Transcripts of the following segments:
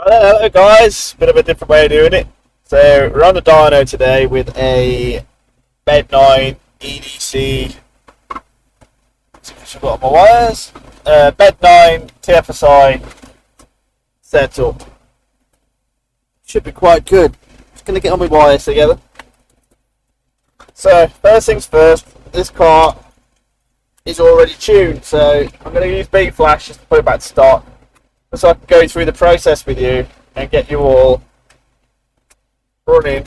Hello guys, bit of a different way of doing it. So we're on the dyno today with a Med9 EDC. I've got my wires. Med9 TFSI setup. Should be quite good. Just gonna get all my wires together. So first things first, this car is already tuned, so I'm gonna use Bflash just to put it back to start, so I can go through the process with you and get you all running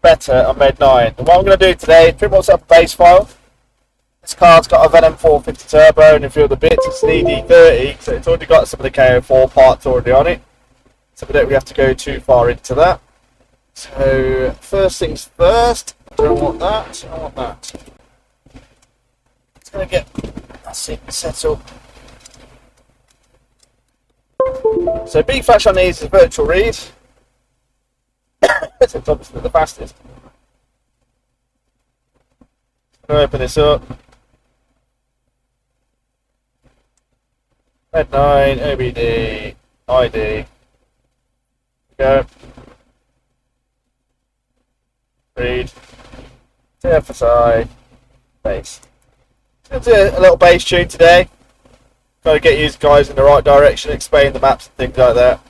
better on Med9. And what I'm going to do today is pretty much set up a base file. This car's got a Venom 450 turbo and a few other bits. It's an ED30, so it's already got some of the KO4 parts already on it. So we don't really have to go too far into that. So first things first, I don't want that, I want that. It's going to get that set up. So Bflash on these is virtual read. It's obviously the fastest. I'm going to open this up. Med9, OBD, ID. Go. Read. TFSI. Base. So let's do a little bass tune today. Trying to get you guys in the right direction, explain the maps and things like that.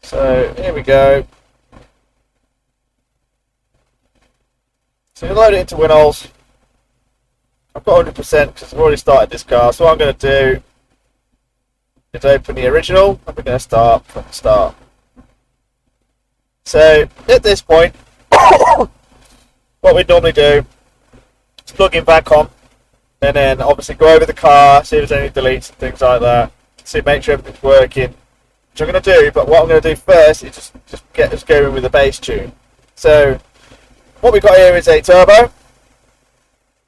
So here we go. So you load it into WinOLS. I've got 100% because I've already started this car. So what I'm going to do is open the original and we're going to start from the start. So at this point, what we normally do is plug in back on. And then obviously go over the car, see if there's any deletes and things like that. See, make sure everything's working. Which I'm going to do, but what I'm going to do first is just get us going with the bass tune. So what we've got here is a turbo.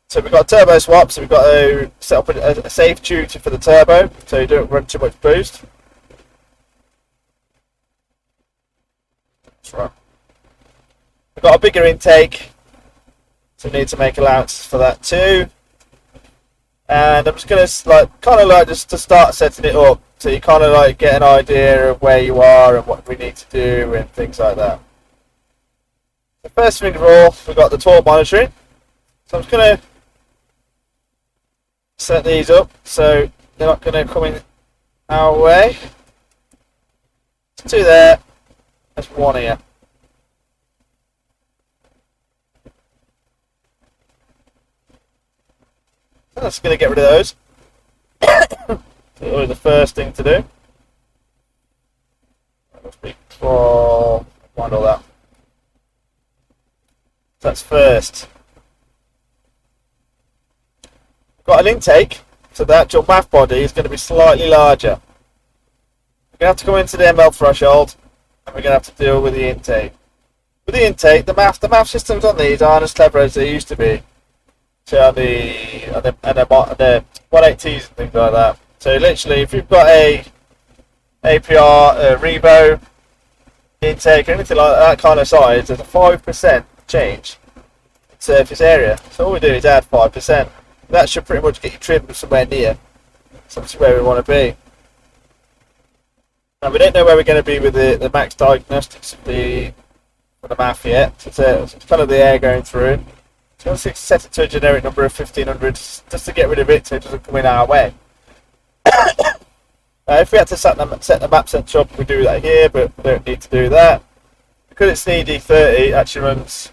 So we've got a turbo swap, so we've got to set up a safe tutor for the turbo, so you don't run too much boost. That's right. We've got a bigger intake, so we need to make allowances for that too. And I'm just going to just to start setting it up, so you kind of like get an idea of where you are and what we need to do and things like that. The first thing of all, we've got the torque monitoring. So I'm just going to set these up so they're not going to come in our way. There's two there, there's one here. I'm just going to get rid of those. Always the first thing to do. Before find all that. That's first. We've got an intake, so the actual MAF body is going to be slightly larger. We're going to have to go into the ML threshold, and we're going to have to deal with the intake. With the intake, the MAF systems on these aren't as clever as they used to be. So on the 180s and things like that. So literally, if you've got a APR, a Revo intake, or anything like that kind of size, there's a 5% change in surface area. So all we do is add 5%. That should pretty much get you trimmed somewhere near. So that's where we want to be. Now we don't know where we're going to be with the max diagnostics of the MAF yet. It's kind of the air going through. So I'm going to set it to a generic number of 1500 just to get rid of it so it doesn't come in our way. If we had to set the map sensor up, we do that here, but we don't need to do that. Because it's an ED30, it actually runs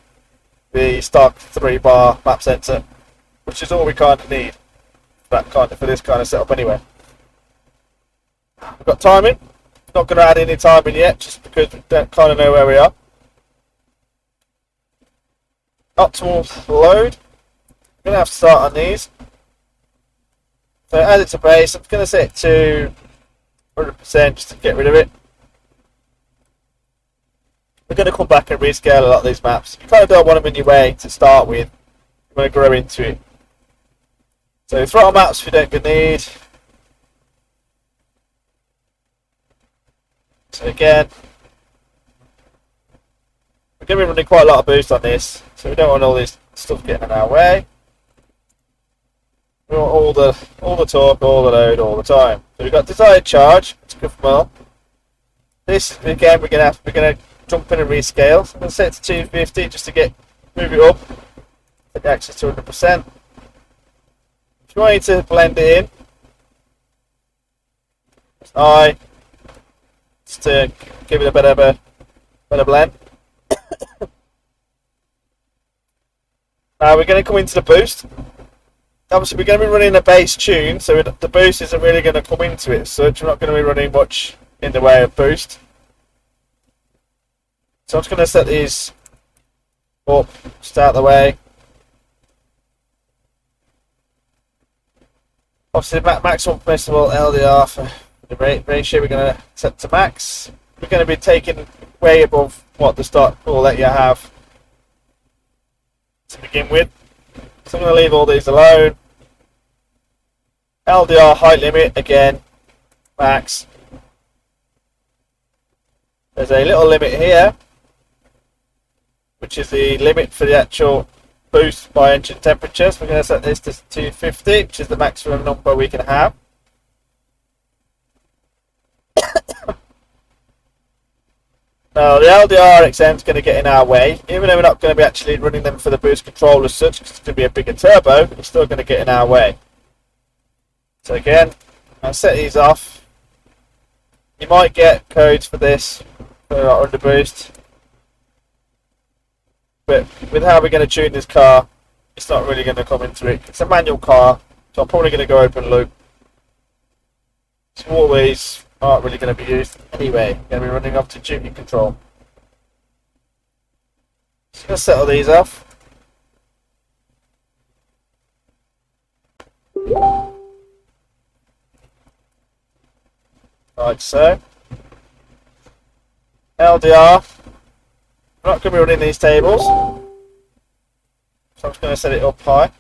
the stock 3-bar map sensor, which is all we kind of need for this kind of setup anyway. We've got timing. Not going to add any timing yet, just because we don't kind of know where we are. Optimal load. I'm going to have to start on these. So as it's a base, I'm going to set it to 100% just to get rid of it. We're going to come back and rescale a lot of these maps. You kind of don't want them in your way to start with. You want to grow into it. So throttle maps we don't need. So again, we're going to be running quite a lot of boost on this, so we don't want all this stuff getting in our way. We want all the torque, all the load, all the time. So we've got desired charge. It's good for more. This again, we're gonna jump in and rescale. So I'm gonna set it to 250 just to move it up. Get access to 100%. If you want it to blend it in, I just to give it a better blend. Now we're going to come into the boost. Obviously we're going to be running a bass tune, so the boost isn't really going to come into it, so we're not going to be running much in the way of boost. So I'm just going to set these up, just out of the way. Obviously maximum permissible LDR for the ratio we're going to set to max. We're going to be taking way above what the start pull that you have to begin with. So I'm going to leave all these alone. LDR height limit, again, max. There's a little limit here, which is the limit for the actual boost by engine temperature. So we're going to set this to 250, which is the maximum number we can have. Now the LDR XM is going to get in our way, even though we're not going to be actually running them for the boost control as such, because it's going to be a bigger turbo, it's still going to get in our way. So again, I'll set these off. You might get codes for this, for our under boost, but with how we're going to tune this car, it's not really going to come into it. It's a manual car, so I'm probably going to go open loop. Small ways aren't really going to be used anyway. Going to be running up to duty control. Just going to settle these off. Like so. LDR. I'm not going to be running these tables, so I'm just going to set it up high.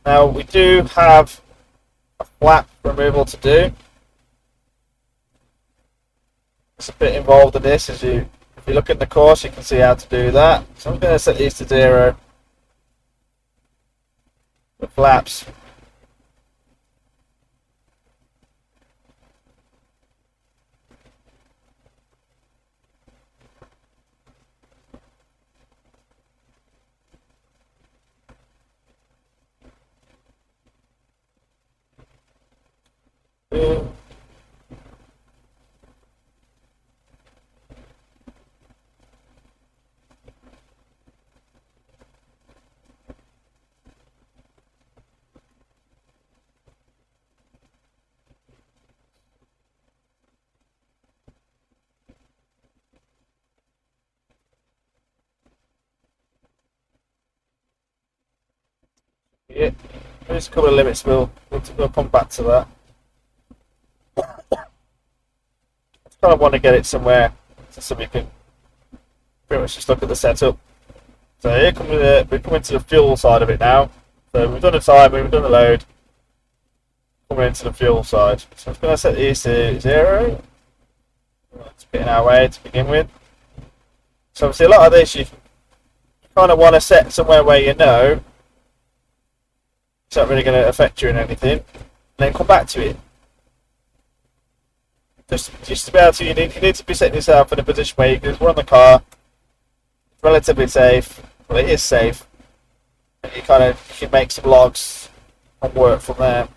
Now we do have a flap removal to do. It's a bit involved in this. If you look at the course, you can see how to do that. So I'm going to set these to 0. The flaps. Yeah, there's a couple of limits. We'll come back to that. I kind of want to get it somewhere so we can pretty much just look at the setup. So here we're coming to the fuel side of it now. So we've done the timing, we've done the load. Coming into the fuel side. So I'm just going to set these to 0. It's a bit in our way to begin with. So obviously a lot of this you kind of want to set somewhere where you know it's not really going to affect you in anything, and then come back to it. Just to be able to, you need to be setting yourself in a position where you can run the car. It's relatively safe. Well, it is safe. And you can make some logs and work from there.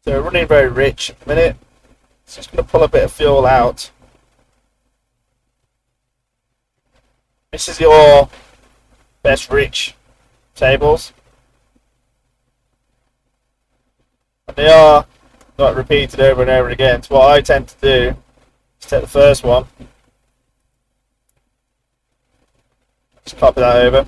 So we're running very rich at the minute. So just going to pull a bit of fuel out. This is your best rich tables. And they are not repeated over and over again. So what I tend to do is take the first one, just copy that over.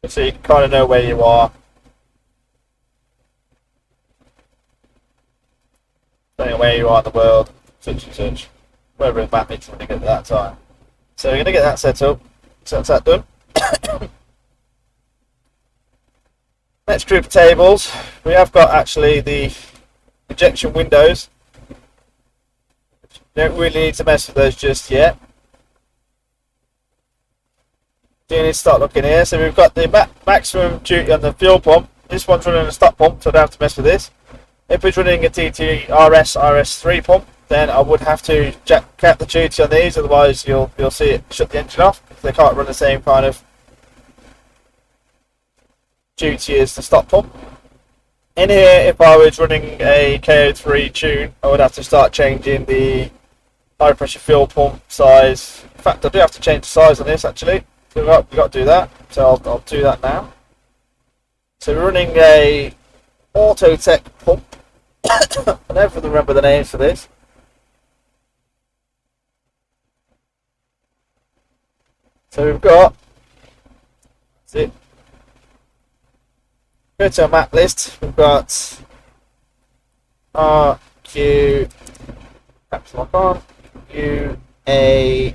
So you can kind of know where you are. Depending on where you are in the world, such and such. whatever the map needs to get at that time. So we're going to get that set up. So that's that done. Next group of tables, we have got actually the projection windows. Don't really need to mess with those just yet. Do need to start looking here. So we've got the maximum duty on the fuel pump. This one's running a stop pump, so I don't have to mess with this. If it's running a TT RS3 pump, then I would have to cap the duty on these, otherwise you'll see it shut the engine off. They can't run the same kind of duty as the stop pump. In here, if I was running a KO3 tune, I would have to start changing the high pressure fuel pump size. In fact, I do have to change the size on this actually. So we've got to do that. So I'll do that now. So we're running a Autotech pump. I never remember the names for this. So we've got, that's it. Go to our map list. We've got RQ, caps lock on, UA,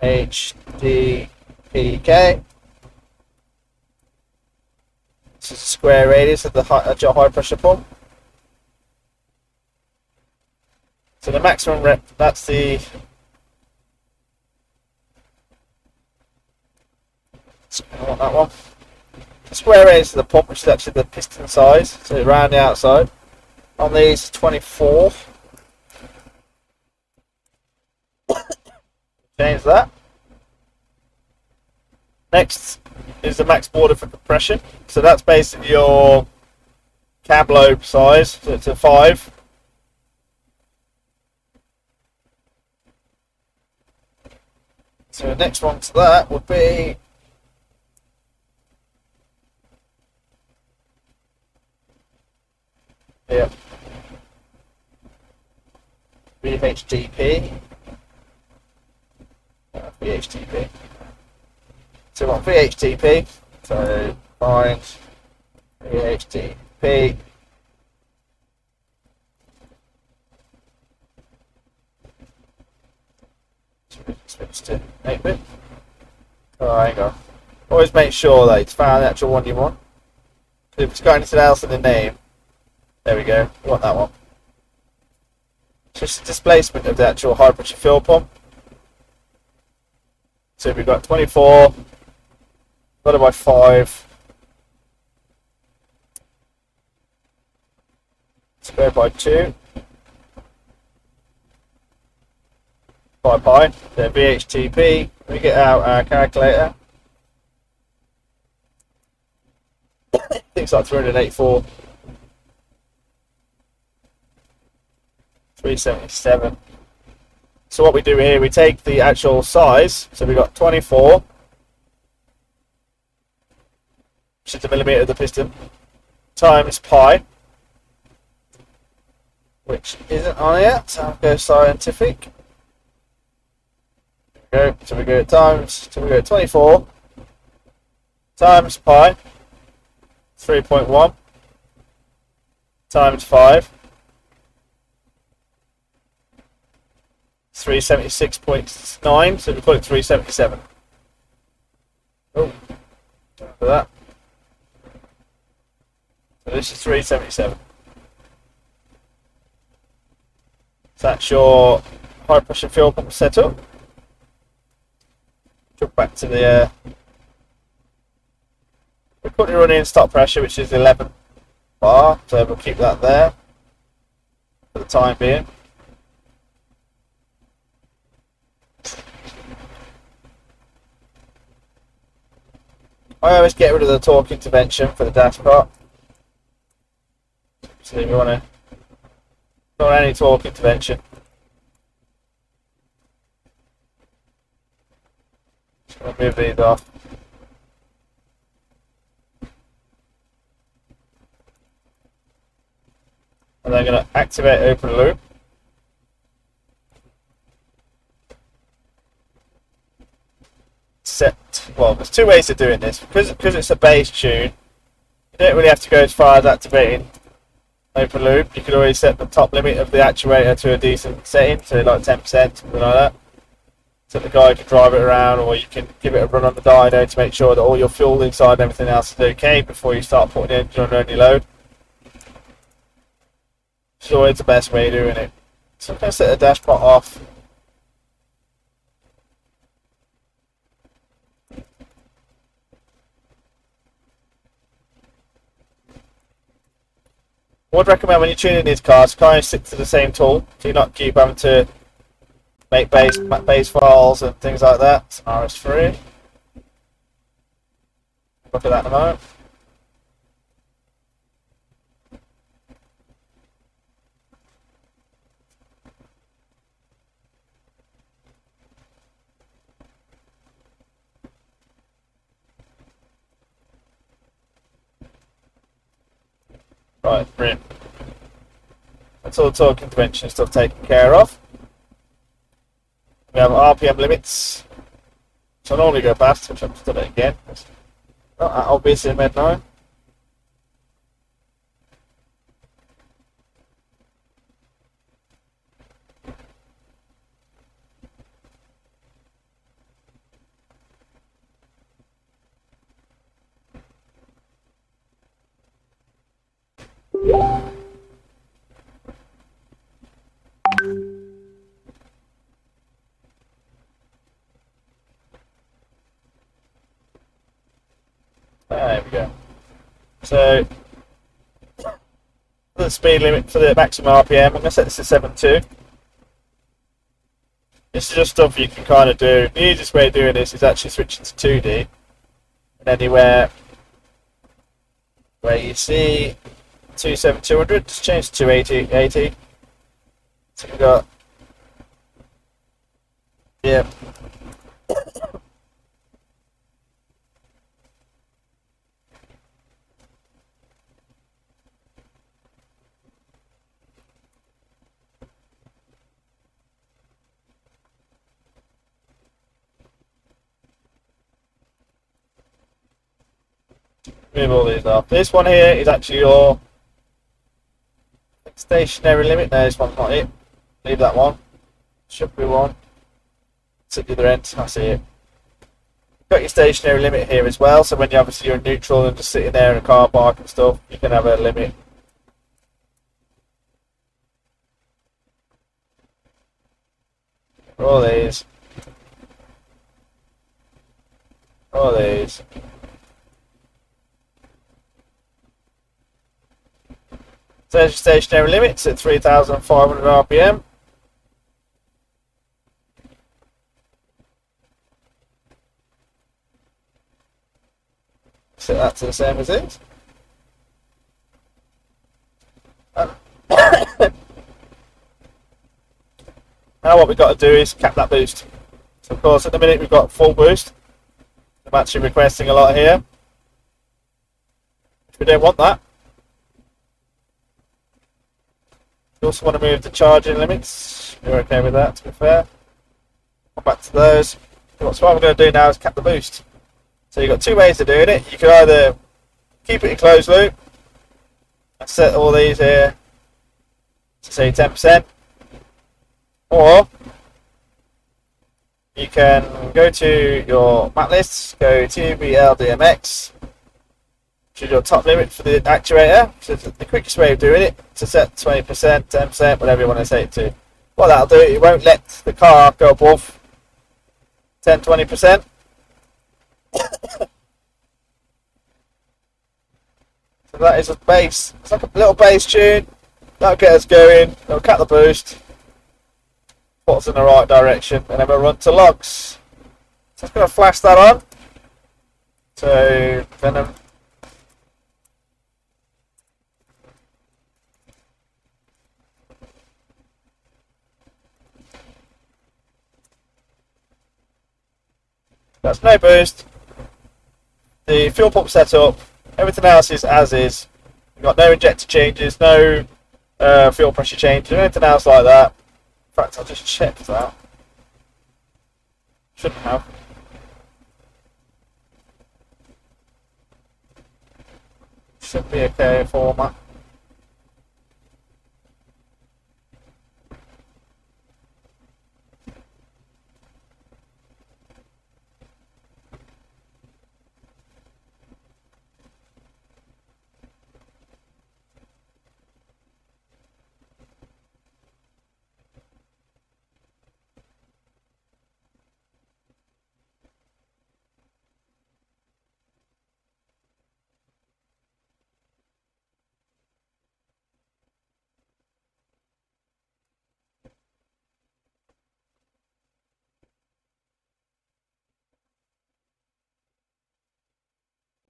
HDPK. This is a square radius of the high pressure pump. So the maximum rep, that's the I want that one. The square radius of the pump, which is actually the piston size, so around the outside. On these, 24. Change that. Next is the max border for compression. So that's basically your cab lobe size, so it's a 5. So the next one to that would be VHTP. VHTP. So we want VHTP. So find VHTP. Switch to 8-bit. Oh, hang on. Always make sure that it's found the actual one you want. If it's got anything else in the name, there we go. We want that one. It's just a displacement of the actual high pressure fuel pump. So we've got 24 divided by 5 squared by 2 by pi. Then VHTP. We get out our calculator. I think it's like 384. 377. So what we do here, we take the actual size. So we've got 24, which is the millimetre of the piston, times pi, which isn't on here, so I'll go scientific. There we go. So we go times, so we go 24 times pi, 3.1 times 5. 376.9, so we call it 377. Oh, for that. So this is 377. So that's your high pressure fuel pump setup. Jump back to the we're currently running stop pressure, which is 11 bar, so we'll keep that there for the time being. I always get rid of the torque intervention for the dash part. So if you want any torque intervention. Just going to move these off. And then I'm going to activate open loop. Well, there's two ways of doing this. Because it's a bass tune, you don't really have to go as far as activating open loop, you could always set the top limit of the actuator to a decent setting, so like 10%, something like that. So the guy can drive it around, or you can give it a run on the dyno to make sure that all your fuel inside and everything else is okay before you start putting the engine on any load. It's always the best way of doing it. So I'm going to set the dashpot off. I would recommend when you're tuning these cars, kind of stick to the same tool, so you're not keep having to make base files and things like that. It's RS3. Look at that in a moment. Right, brilliant. That's all the torque convention stuff taken care of. We have RPM limits, which I normally go past, which I've just done it again. It's not that obvious in Med9. There we go. So, for the speed limit for the maximum RPM, I'm going to set this to 7.2. This is just stuff you can kind of do. The easiest way of doing this is actually switching to 2D. And anywhere where you see 27200, just change to 280. So we've got, yeah. Move all these off. This one here is actually your stationary limit. No, this one's not it. Leave that one. Should be one. It's at the other end. I see it. You've got your stationary limit here as well. So when you obviously you're in neutral and just sitting there in a car park and stuff, you can have a limit. All these. All these. So there's your stationary limits at 3,500 RPM. Set that to the same as it. Now what we've got to do is cap that boost. So of course at the minute we've got full boost. I'm actually requesting a lot here. We don't want that. You also want to move the charging limits. You're okay with that, to be fair. Come back to those. So what I'm going to do now is cap the boost. So you've got two ways of doing it. You can either keep it in closed loop and set all these here to say 10%, or you can go to your map list, go to BLDMX, which is your top limit for the actuator. So the quickest way of doing it to set 20%, 10%, whatever you want to set it to. What that'll do, it won't let the car go above 10, 20%. So that is a bass. It's like a little bass tune. That'll get us going. It'll cut the boost. Put us in the right direction, and then we'll run to logs. So I'm going to flash that on. So Venom. That's no boost. The fuel pump setup, everything else is as is. We've got no injector changes, no fuel pressure changes, anything else like that. In fact, I'll just check that. Shouldn't have. Should be okay format.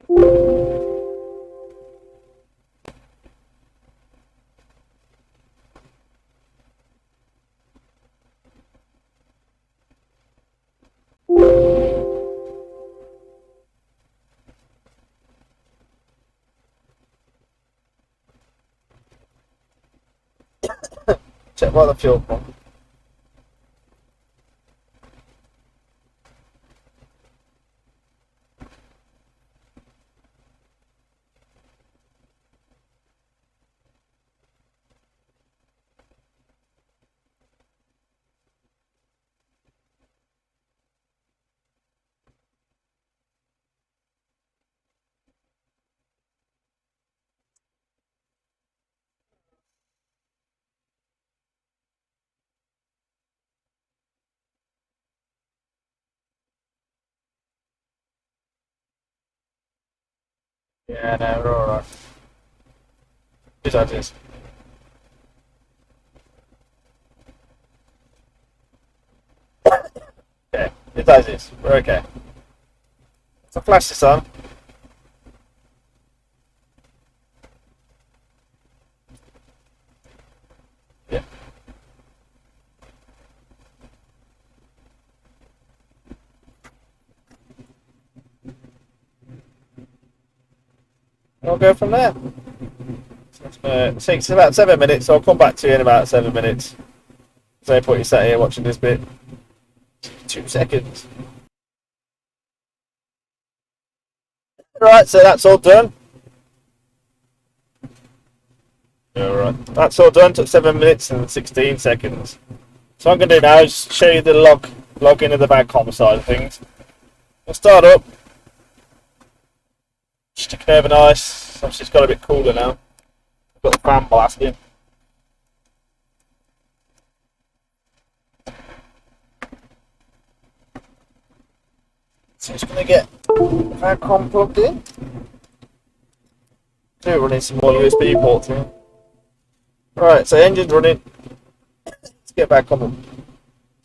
Check by the fuel pump. Yeah, no, we're alright. Just as is. Okay, just as is. We're okay. So flash this on. Yeah. We'll go from there. It takes about 7 minutes, so I'll come back to you in about 7 minutes. So put you sat here watching this bit. 2 seconds. Right, so that's all done. Alright, that's all done. Took 7 minutes and 16 seconds. So what I'm going to do now is show you the login of the Bagcom side of things. We'll start up. Stick it over nice. Obviously it's got a bit cooler now. I've got the fan blasting. So just going to get the Bagcom plugged in. Do running some more USB ports in. Right, so engine's running. Let's get Bagcom.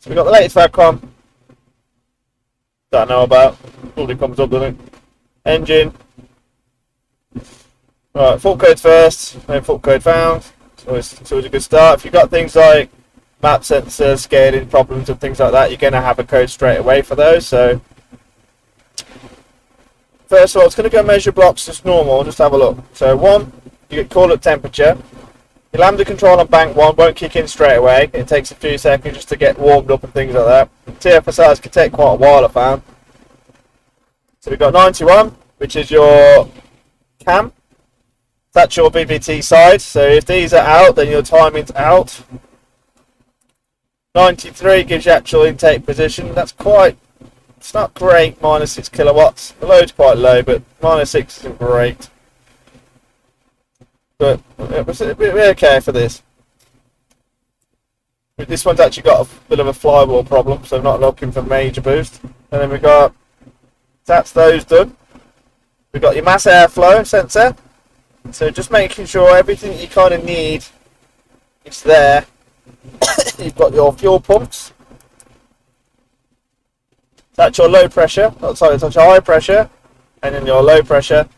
So we've got the latest Bagcom that I know about. Probably comes up, doesn't it? Engine. Right, fault code first, then fault code found. So it's always a good start. If you've got things like map sensors, scaling problems and things like that, you're going to have a code straight away for those. So first of all, it's going to go measure blocks as normal. Just have a look. So one, you get call up temperature. Your lambda control on bank 1 won't kick in straight away. It takes a few seconds just to get warmed up and things like that. TFSIs can take quite a while, I found. So we've got 91, which is your cam. That's your VVT side. So if these are out, then your timing's out. 93 gives you actual intake position. That's quite, it's not great, -6 kilowatts. The load's quite low, but -6 isn't great. But we're okay for this. This one's actually got a bit of a flywheel problem, so I'm not looking for major boost. And then we've got, that's those done. We've got your mass airflow sensor. So just making sure everything you kind of need is there. You've got your fuel pumps. That's your low pressure. Oh, sorry, that's your high pressure. And then your low pressure.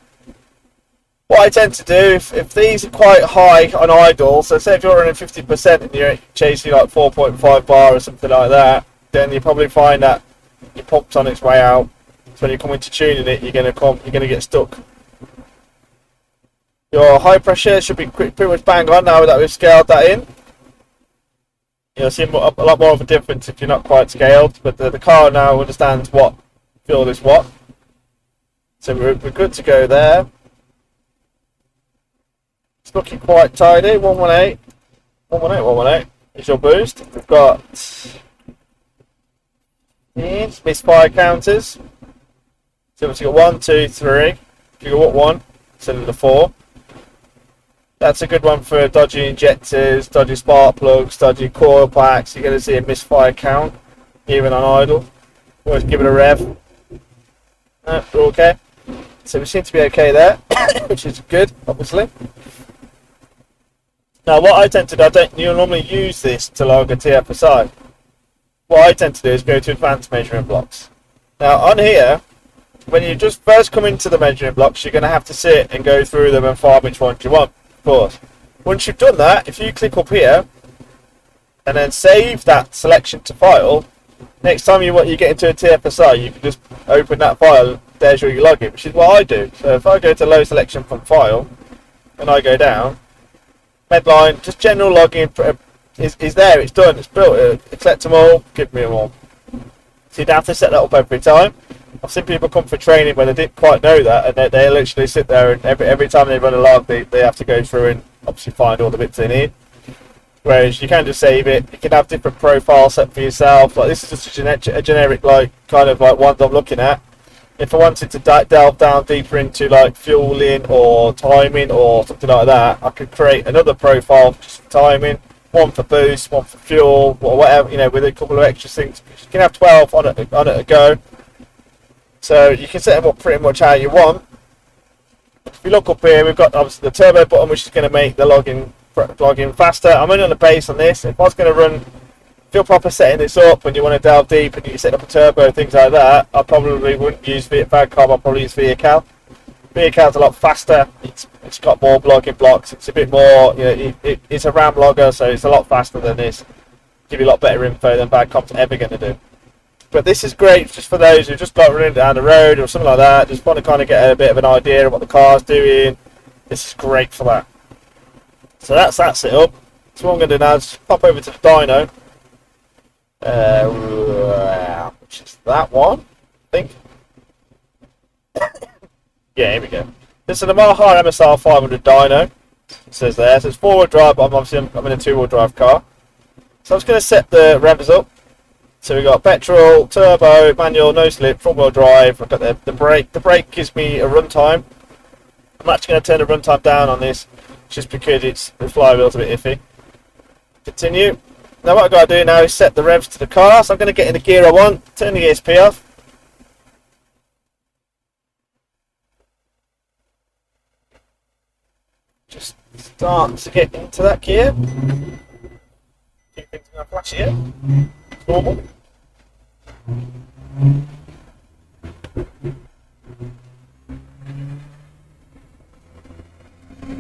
What I tend to do, if these are quite high on idle, so say if you're running 50% and you're chasing like 4.5 bar or something like that, then you probably find that your pump's on its way out. So when you come into tuning it, you're gonna get stuck. Your high pressure should be pretty much bang on now that we've scaled that in. You'll see a lot more of a difference if you're not quite scaled, but the car now understands what fuel is what. So we're good to go there. It's looking quite tidy. 118, 118, 118 is your boost. We've got misfire counters. So we've got 1, 2, 3. If you go up 1, cylinder 4. That's a good one for dodgy injectors, dodgy spark plugs, dodgy coil packs. You're going to see a misfire count, even on idle. Always give it a rev. We're okay. So we seem to be okay there, which is good, obviously. Now, what I tend to do, I don't normally use this to log a TFSI. What I tend to do is go to advanced measuring blocks. Now, on here, when you just first come into the measuring blocks, you're going to have to sit and go through them and find which ones you want, of course. Once you've done that, if you click up here and then save that selection to file, next time you get into a TFSI, you can just open that file. There's your login, which is what I do. So if I go to load selection from file and I go down, Medline, just general login is there. It's done. It's built. Accept them all. Give me them all. So you don't have to set that up every time. I've seen people come for training where they didn't quite know that, and they literally sit there and every time they run a log, they have to go through and obviously find all the bits they need. Whereas you can just save it. You can have different profiles set for yourself. Like this is just a generic kind of ones I'm looking at. If I wanted to delve down deeper into like fueling or timing or something like that, I could create another profile just for timing, one for boost, one for fuel, or whatever, with a couple of extra things. You can have 12 on it a go. So you can set them up pretty much how you want. If you look up here, we've got obviously the turbo button, which is going to make the login faster. I'm only on the base on this. If I was going to run, if you're proper setting this up and you want to delve deep and you set up a turbo, things like that, I probably wouldn't use VCDS. I'll probably use VCDS. VCDS a lot faster. It's got more logging blocks. It's a bit more, it's a RAM logger, so it's a lot faster than this. Give you a lot better info than VCDS ever going to do. But this is great just for those who just got running down the road or something like that, just want to kind of get a bit of an idea of what the car's doing. This is great for that. So that's that set up. So what I'm going to do now is pop over to the dyno, which is that one, I think. Yeah, here we go. This is the Maha MSR 500 dyno. It says there. So it's 4-wheel drive, but I'm in a 2-wheel drive car. So I'm just going to set the Revs up. So we've got petrol, turbo, manual, no slip, front-wheel drive. I've got the brake. The brake gives me a runtime. I'm actually going to turn the runtime down on this, just because the flywheel's a bit iffy. Continue. Now what I've got to do now is set the revs to the car. So I'm going to get in the gear I want, turn the ESP off. Just start to get into that gear. A few things going to flash here. It's normal.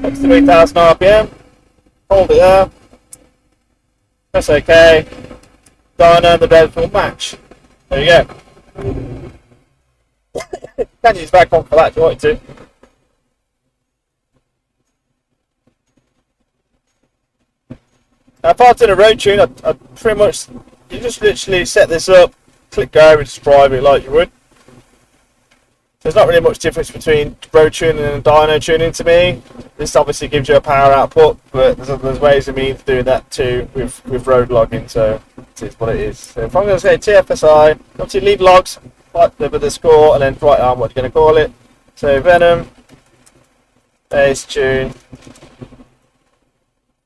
63,000 RPM. Hold it there. Press OK. Dyno and the Revs will match. There you go. You can use back on for that if you wanted to. Now, if I did a road tune, I'd pretty much, you just literally set this up, click go, and just drive it like you would. There's not really much difference between road tuning and dyno tuning to me. This obviously gives you a power output, but there's ways and means of doing that too with road logging, so it is what it is. So if I'm going to say TFSI, obviously leave logs with the score and then write down what you're going to call it. So Venom, bass tune,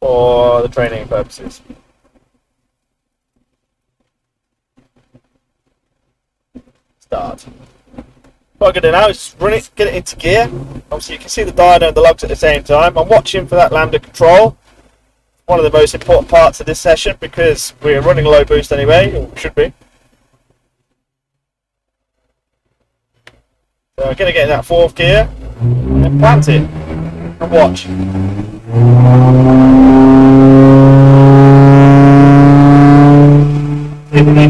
for the training purposes. Start. What I'm going to do now is run it, get it into gear. Obviously you can see the dyno and the logs at the same time. I'm watching for that lambda control. One of the most important parts of this session because we're running low boost anyway, or should be. So I'm going to get in that 4th gear and plant it and watch.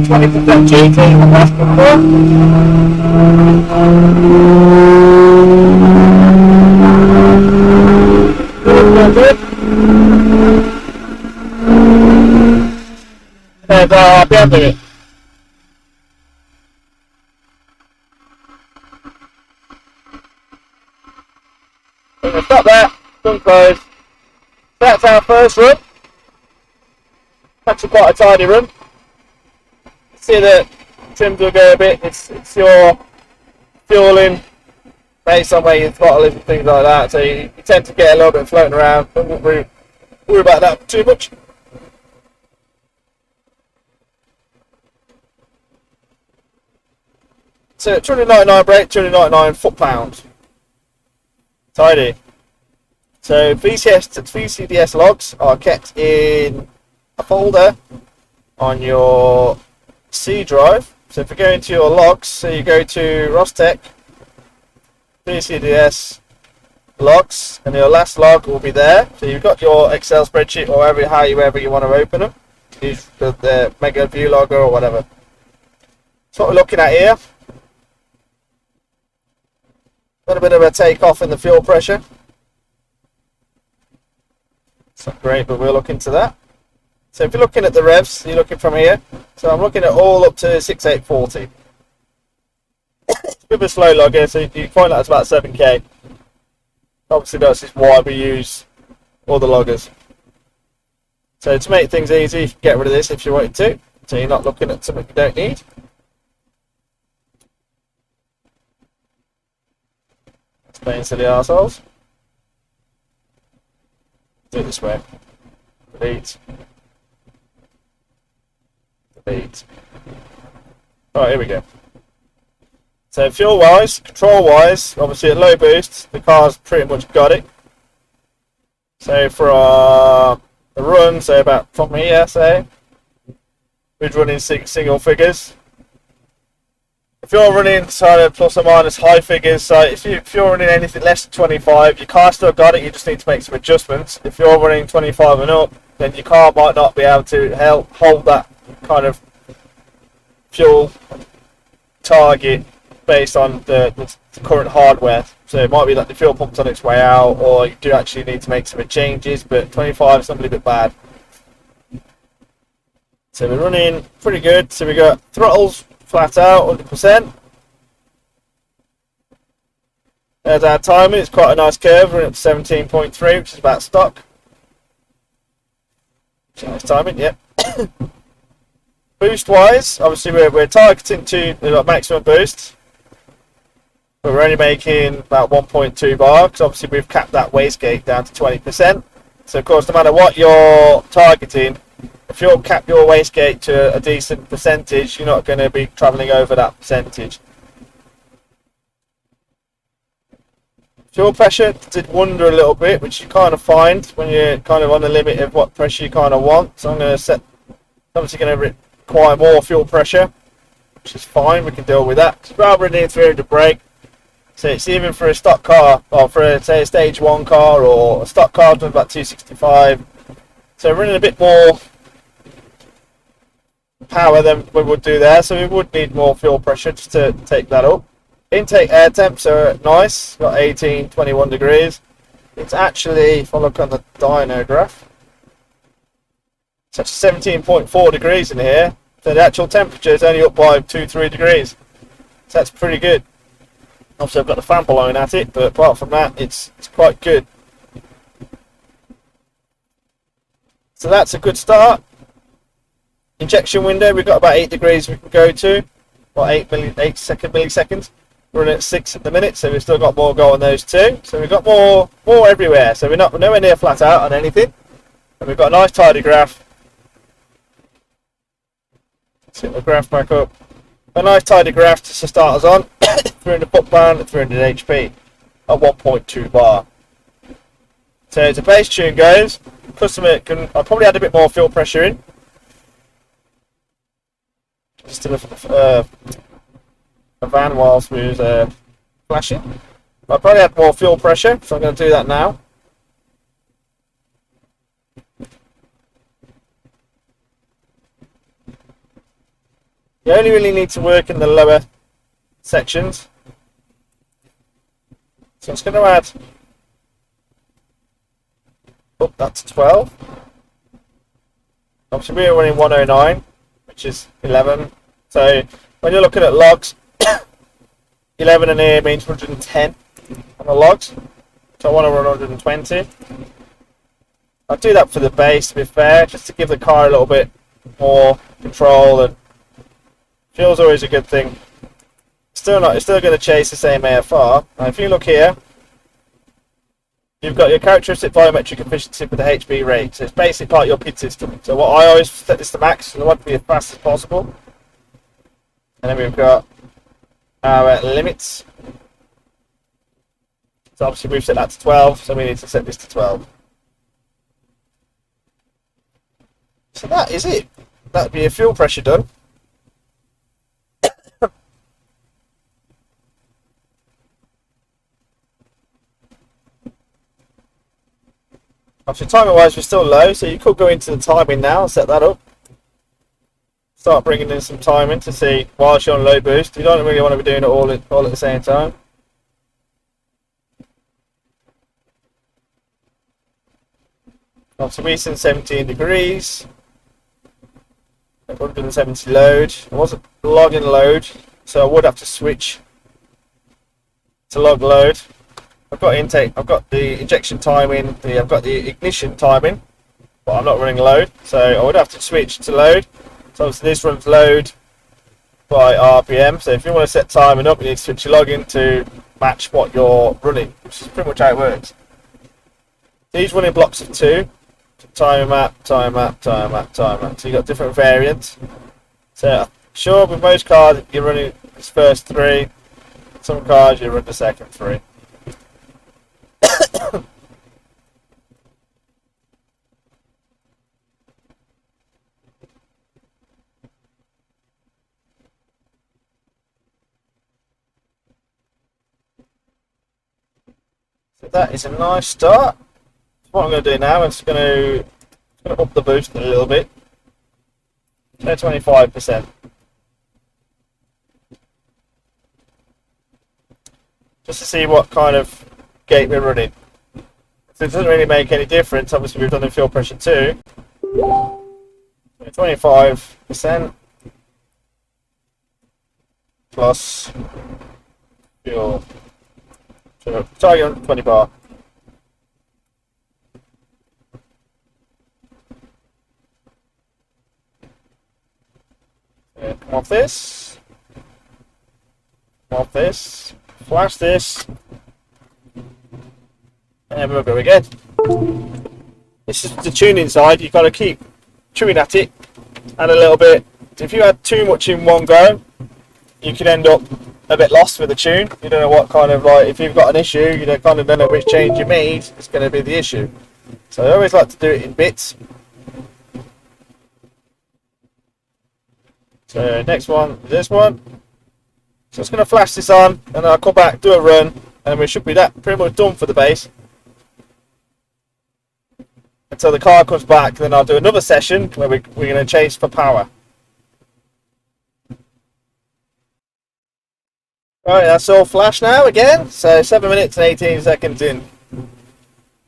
20% GT on the last before. Good. And I'll be able to do it. I'm going to stop there, done close. That's our first run. Actually quite a tidy run. See that trims will go a bit, it's your fueling based on where your throttle is and things like that, so you tend to get a little bit floating around, but don't worry about that too much. So 299 brake, 299 foot-pounds. Tidy. So VCDS logs are kept in a folder on your C drive. So if you go into your logs, so you go to Rostec, VCDS logs, and your last log will be there. So you've got your Excel spreadsheet, or however you want to open them. Use the mega view logger or whatever. So what we're looking at here, got a bit of a takeoff in the fuel pressure. It's not great, but we'll look into that. So if you're looking at the revs, you're looking from here. So I'm looking at all up to 6840. It's a bit of a slow logger, so you find that it's about 7k. Obviously that's just why we use all the loggers. So to make things easy, you can get rid of this if you wanted to. So you're not looking at something you don't need. It's playing silly arseholes. Do it this way. Delete. Delete. Alright, here we go. So fuel wise, control wise, obviously at low boost, the car's pretty much got it. So for the run, so about from here, say, we're running single figures. If you're running kind of plus or minus high figures, so if you're running anything less than 25, your car still got it, you just need to make some adjustments. If you're running 25 and up, then your car might not be able to hold that kind of fuel target based on the current hardware. So it might be that the fuel pump's on its way out, or you do actually need to make some changes, but 25 is something a bit bad. So we're running pretty good. So we got throttles flat out, 100%. There's our timing, it's quite a nice curve, we're up to 17.3, which is about stock. Nice timing, yep. Boost wise, obviously we're targeting to maximum boost. But we're only making about 1.2 bar, because obviously we've capped that wastegate down to 20%. So of course, no matter what you're targeting, if you cap your wastegate to a decent percentage, you're not going to be travelling over that percentage. Fuel pressure did wonder a little bit, which you kind of find when you're kind of on the limit of what pressure you kind of want. So I'm going to set, obviously going to require more fuel pressure, which is fine, we can deal with that. It's rather than 300 brake. So it's even for a stock car, or for a, say a stage 1 car, or a stock car doing about 265. So we're running a bit more power than we would do there, so we would need more fuel pressure just to take that up. Intake air temps are nice, got 18, 21 degrees. It's actually, if I look on the dyno graph, it's actually 17.4 degrees in here, so the actual temperature is only up by 2-3 degrees. So that's pretty good. Obviously I've got the fan blowing at it, but apart from that, it's quite good. So that's a good start. Injection window, we've got about 8 degrees we can go to, or 8 milliseconds. We're at 6 at the minute, so we've still got more go on those two. So we've got more everywhere, so we're nowhere near flat out on anything. And we've got a nice tidy graph. Let's get the graph back up. A nice tidy graph to start us on. 300 foot pound at 300 HP at 1.2 bar. So as the base tune goes, customer can, I'll probably add a bit more fuel pressure in. Just to a van whilst we was flashing. I'll probably add more fuel pressure, so I'm going to do that now. You only really need to work in the lower sections. So I'm just going to add up that to 12. Obviously we're running 109, which is 11. So when you're looking at logs, 11 in here means 110 on the logs. So I want to run 120. I'll do that for the base to be fair, just to give the car a little bit more control, and fuel's always a good thing. It's still going to chase the same AFR. Now if you look here, you've got your characteristic volumetric efficiency with the HB rate. So it's basically part of your PID system. So what I always set this to max, so I want to be as fast as possible. And then we've got our limits. So obviously we've set that to 12, so we need to set this to 12. So that is it. That'd be a fuel pressure done. Obviously, timing wise, we're still low, so you could go into the timing now and set that up. Start bringing in some timing to see whilst you're on low boost. You don't really want to be doing it all at the same time. Obviously, recent 17 degrees. 170 load. I wasn't logging load, so I would have to switch to log load. I've got intake, I've got the injection timing, I've got the ignition timing, but I'm not running load, so I would have to switch to load. So obviously this runs load by RPM, so if you want to set timing up, you need to switch your login to match what you're running, which is pretty much how it works. These running blocks of 2, time map, time map, time map, time map, so you've got different variants. So sure, with most cars you're running this first 3, some cars you run the second 3. So that is a nice start. What I'm going to do now is going to up the boost a little bit. So 25%. Just to see what kind of gate we're running. So it doesn't really make any difference. Obviously we've done the fuel pressure too. 25% plus fuel. So target on 20 bar. Come off this. Come off this. Flash this. And we'll go again. This is the tuning side. You've got to keep chewing at it. And a little bit. If you had too much in one go, you could end up a bit lost with the tune. You don't know what kind of, like, if you've got an issue, you don't kind of know which change you made, it's going to be the issue. So I always like to do it in bits. So next one is this one. So it's going to flash this on, and then I'll come back, do a run, and we should be pretty much done for the base. Until the car comes back, then I'll do another session where we're going to chase for power. Alright, that's all flash now again. So 7 minutes and 18 seconds in.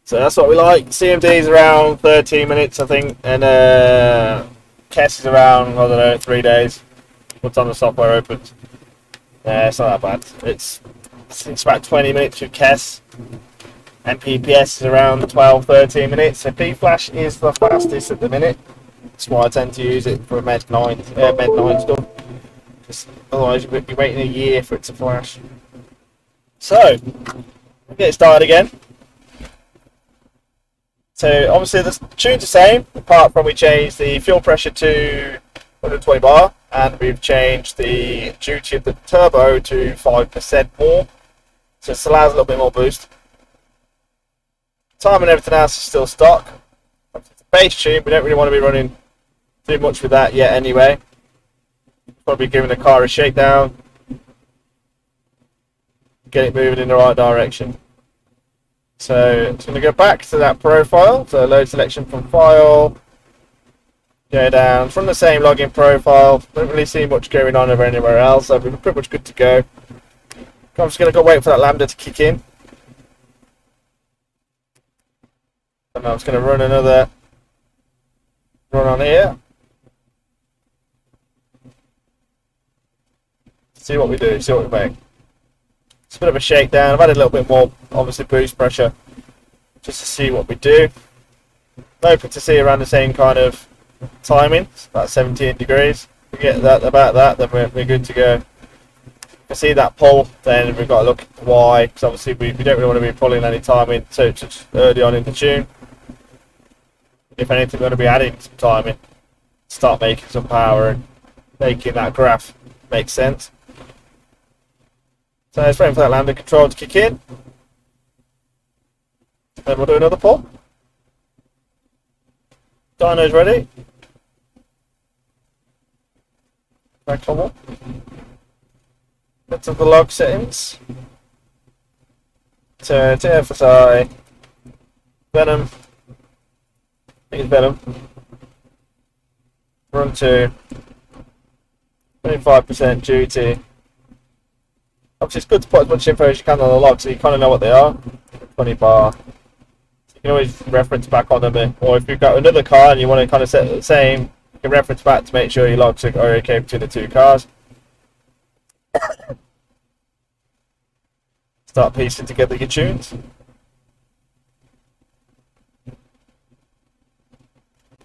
So that's what we like. CMD is around 13 minutes, I think, and KES is around, I don't know, 3 days. What time the software opens? Yeah, it's not that bad. It's about 20 minutes with KES, and PPS is around 12-13 minutes. So Bflash is the fastest at the minute. That's why I tend to use it for Med9 stuff. Otherwise, you'd be waiting a year for it to flash. So, we'll get started again. So, obviously, the tune's the same, apart from we changed the fuel pressure to 120 bar, and we've changed the duty of the turbo to 5% more. So, it allows a little bit more boost. Time and everything else is still stock. It's a base tune, we don't really want to be running too much with that yet anyway. Probably giving the car a shakedown, get it moving in the right direction. So it's going to go back to that profile, so load selection from file, go down from the same login profile. Don't really see much going on over anywhere else, so we're pretty much good to go. I'm just going to go wait for that lambda to kick in, and I'm just going to run another run on here. See what we do, see what we make. It's a bit of a shakedown. I've added a little bit more, obviously, boost pressure just to see what we do. I'm hoping to see around the same kind of timing, it's about 17 degrees. If we get that about that, then we're good to go. If we see that pull, then we've got to look at why, because obviously we don't really want to be pulling any timing so early on in the tune. If anything, we're going to be adding some timing, start making some power and making that graph make sense. So it's waiting for that lambda control to kick in. Then we'll do another pull. Dyno's ready. Back on one. Get to the log settings. To TFSI. Venom. Here's Venom. Run 2. 25% duty. Obviously, it's good to put as much info as you can on the log so you kind of know what they are. 20 bar. So you can always reference back on them. Or if you've got another car and you want to kind of set it the same, you can reference back to make sure your logs are okay between the two cars. Start piecing together your tunes.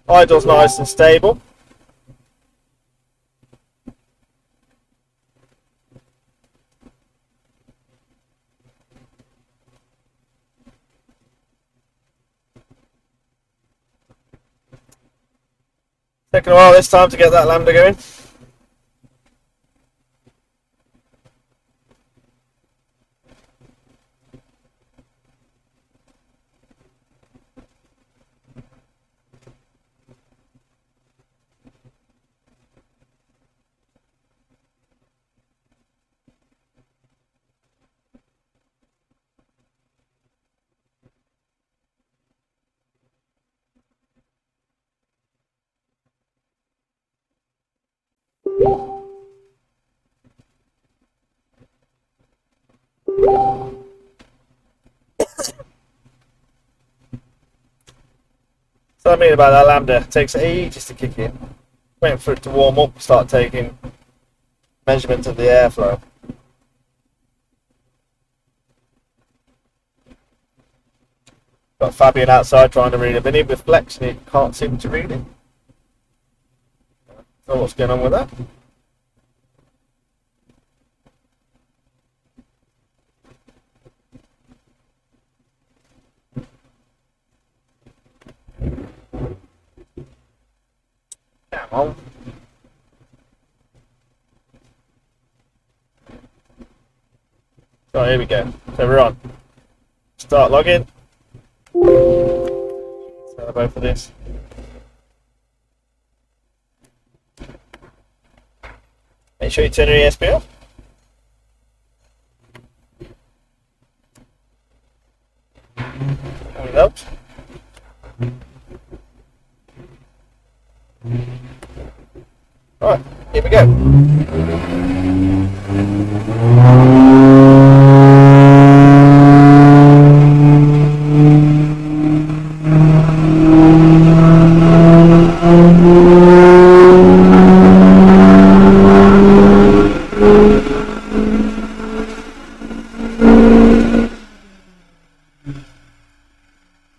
Idle's nice and stable. Taking a while this time to get that lambda going. So I mean about that lambda, it takes ages to kick in. Waiting for it to warm up, start taking measurements of the airflow. Got Fabian outside trying to read a mini with Flex and he can't seem to read it. Don't know what's going on with that. Come on. So here we go. So we're on. Start logging. So both of this. Make sure you turn your ESP off. That helps. Alright, here we go.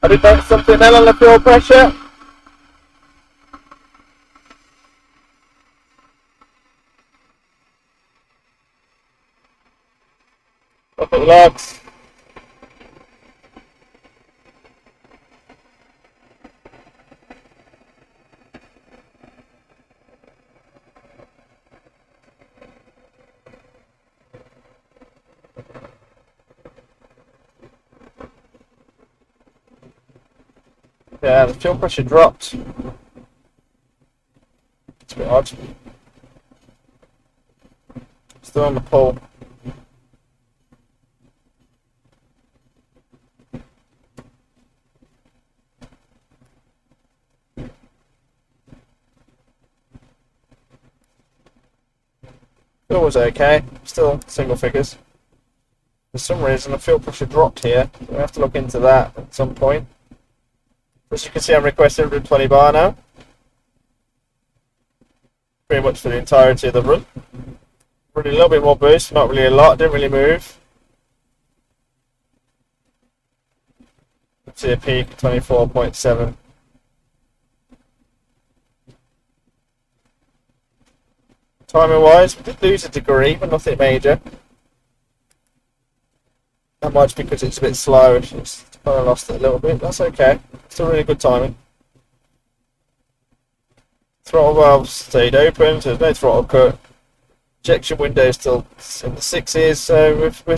Have you done something then on the fuel pressure? Look at the logs. Yeah, the fuel pressure dropped. It's a bit odd. Still on the pull. Fuel was okay, still single figures. For some reason the fuel pressure dropped here, so we have to look into that at some point. As you can see, I'm requesting 120 bar now. Pretty much for the entirety of the run. Really a little bit more boost, not really a lot, didn't really move. Let's see a peak, 24.7. Timing wise, we did lose a degree, but nothing major. That might be because it's a bit slow, it's kind of lost it a little bit, that's okay. Still really good timing. Throttle valve stayed open, so there's no throttle cut. Ejection window still in the 6s, so we're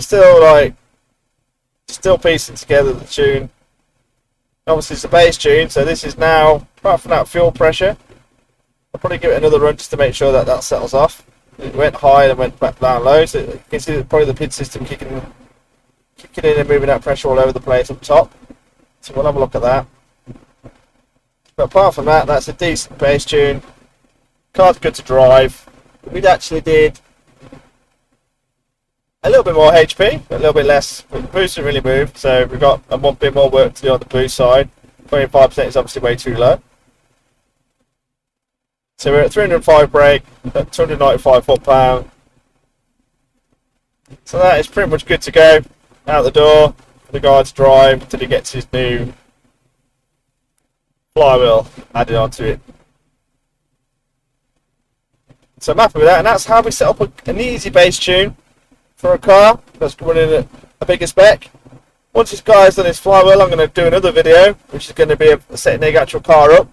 still piecing together the tune. Obviously it's a bass tune, so this is now, apart from that fuel pressure, I'll probably give it another run just to make sure that that settles off. It went high and went back down low, so you can see that probably the PID system kicking in and moving that pressure all over the place up top. So we'll have a look at that. But apart from that, that's a decent bass tune. Car's good to drive. We actually did a little bit more HP, a little bit less. The boost didn't really move, so we've got a bit more work to do on the boost side. 25% is obviously way too low. So we're at 305 brake, at 295 foot-pound. So that is pretty much good to go. Out the door for the guy to drive until he gets his new flywheel added onto it. So I'm happy with that, and that's how we set up an easy bass tune for a car that's running a bigger spec. Once this guy's done his flywheel, I'm going to do another video, which is going to be setting the actual car up.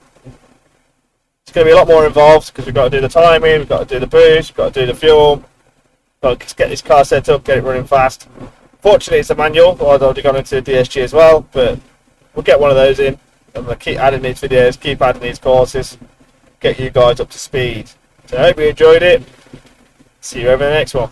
It's going to be a lot more involved because we've got to do the timing, we've got to do the boost, we've got to do the fuel, got to get this car set up, get it running fast. Fortunately, it's a manual, or I'd already gone into the DSG as well, but we'll get one of those in. I'm going to keep adding these videos, keep adding these courses, get you guys up to speed. So I hope you enjoyed it. See you over the next one.